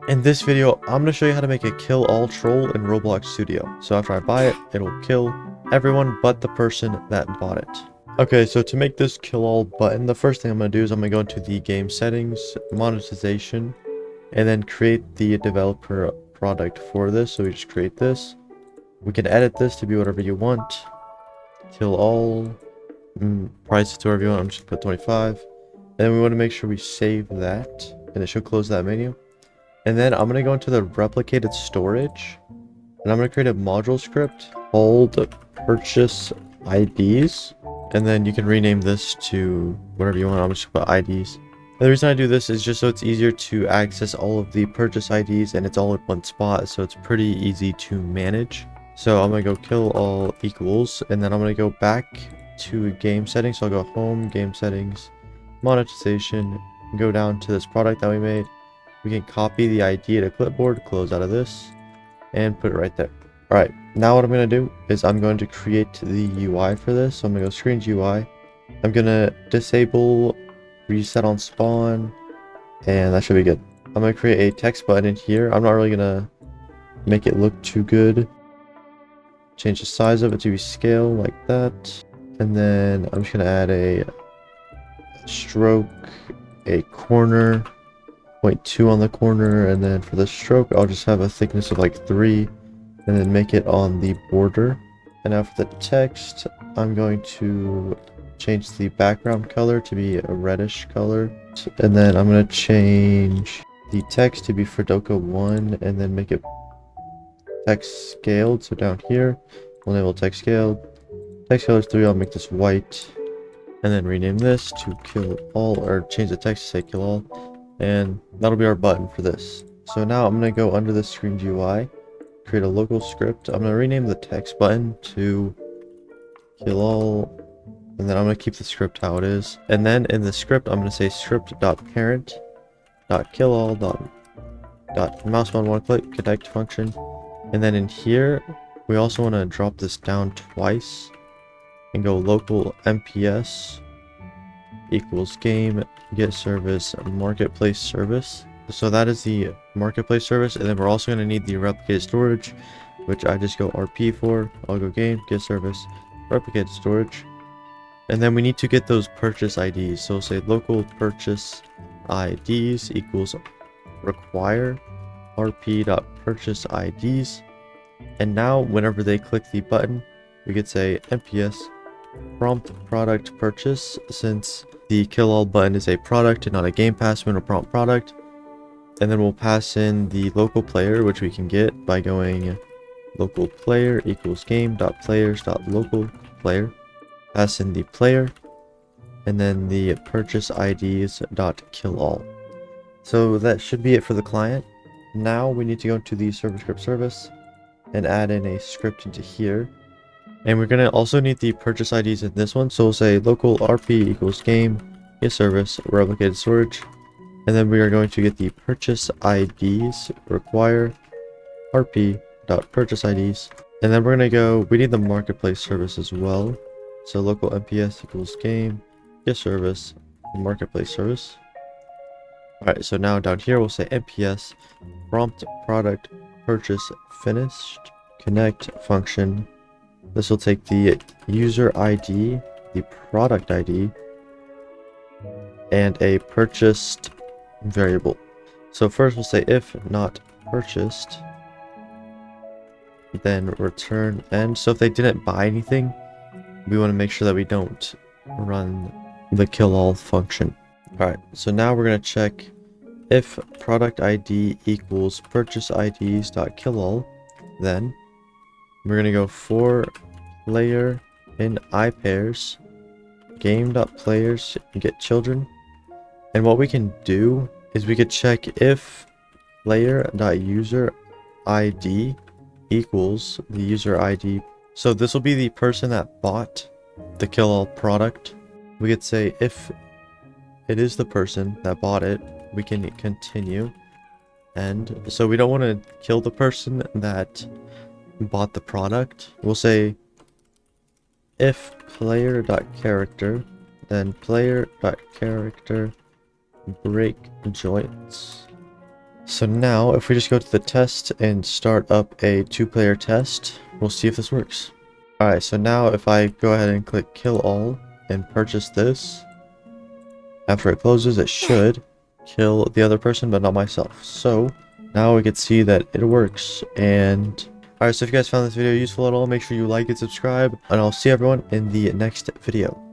In this video, I'm going to show you how to make a kill all troll in Roblox Studio. So after I buy it, it'll kill everyone but the person that bought it. Okay, so to make this kill all button, the first thing I'm going to do is I'm going to go into the game settings, monetization, and then create the developer product for this. So we just create this. We can edit this to be whatever you want. Kill all, price it to whatever you want. I'm just going to put 25. And we want to make sure we save that, and it should close that menu. And then I'm going to go into the replicated storage, and I'm going to create a module script called purchase IDs. And then you can rename this to whatever you want. I'm just going to put IDs. And the reason I do this is just so it's easier to access all of the purchase IDs, and it's all in one spot, so it's pretty easy to manage. So I'm going to go kill all equals, and then I'm going to go back to game settings. So I'll go home, game settings, monetization, go down to this product that we made. We can copy the ID to clipboard, close out of this, and put it right there. Alright, now what I'm going to do is I'm going to create the UI for this. So I'm going to go screens UI. I'm going to disable reset on spawn, and that should be good. I'm going to create a text button in here. I'm not really going to make it look too good. Change the size of it to be scale like that. And then I'm just going to add a stroke, a corner, 0.2 on the corner, and then for the stroke I'll just have a thickness of like 3, and then make it on the border. And now for the text, I'm going to change the background color to be a reddish color, and then I'm going to change the text to be Fredoka 1, and then make it text scaled. So down here we'll enable text scaled. Text color is 3. I'll make this white, and then rename this to kill all, or change the text to say kill all. And that'll be our button for this. So now I'm going to go under the screen UI, create a local script. I'm going to rename the text button to kill all, and then I'm going to keep the script how it is. And then in the script, I'm going to say script.parent.killall.mouse button one click connect function. And then in here, we also want to drop this down twice and go local MPS equals game get service marketplace service. So that is the marketplace service, and then we're also going to need the replicated storage, which I just go RP for. I'll go game get service replicated storage, and then we need to get those purchase IDs. So say local purchase IDs equals require rp.purchase IDs, and now whenever they click the button, we could say MPS prompt product purchase, since the kill all button is a product and not a game pass when a prompt product. And then we'll pass in the local player, which we can get by going local player equals game.players.local player. Pass in the player, and then the purchase IDs dot kill all. So that should be it for the client. Now we need to go into the server script service and add in a script into here. And we're going to also need the purchase IDs in this one. So we'll say local RP equals game get service replicated storage. And then we are going to get the purchase IDs require rp.purchase IDs. And then we're going to go, we need the marketplace service as well. So local MPS equals game get service marketplace service. Alright, so now down here we'll say MPS prompt product purchase finished connect function. This will take the user ID, the product ID, and a purchased variable. So first we'll say if not purchased, then return end. So if they didn't buy anything, we want to make sure that we don't run the kill all function. Alright, so now we're going to check if product ID equals purchase IDs dot kill all, then we're going to go for player in iPairs game.players get children. And what we can do is we could check if player.user ID equals the user ID. So this will be the person that bought the kill all product. We could say if it is the person that bought it, we can continue. And so we don't want to kill the person that bought the product. We'll say if player.character, then player.character break joints. So now if we just go to the test and start up a 2-player test, we'll see if this works. Alright, so now if I go ahead and click kill all and purchase this, after it closes it should kill the other person but not myself. So now we can see that it works. And alright, so if you guys found this video useful at all, make sure you like and subscribe, and I'll see everyone in the next video.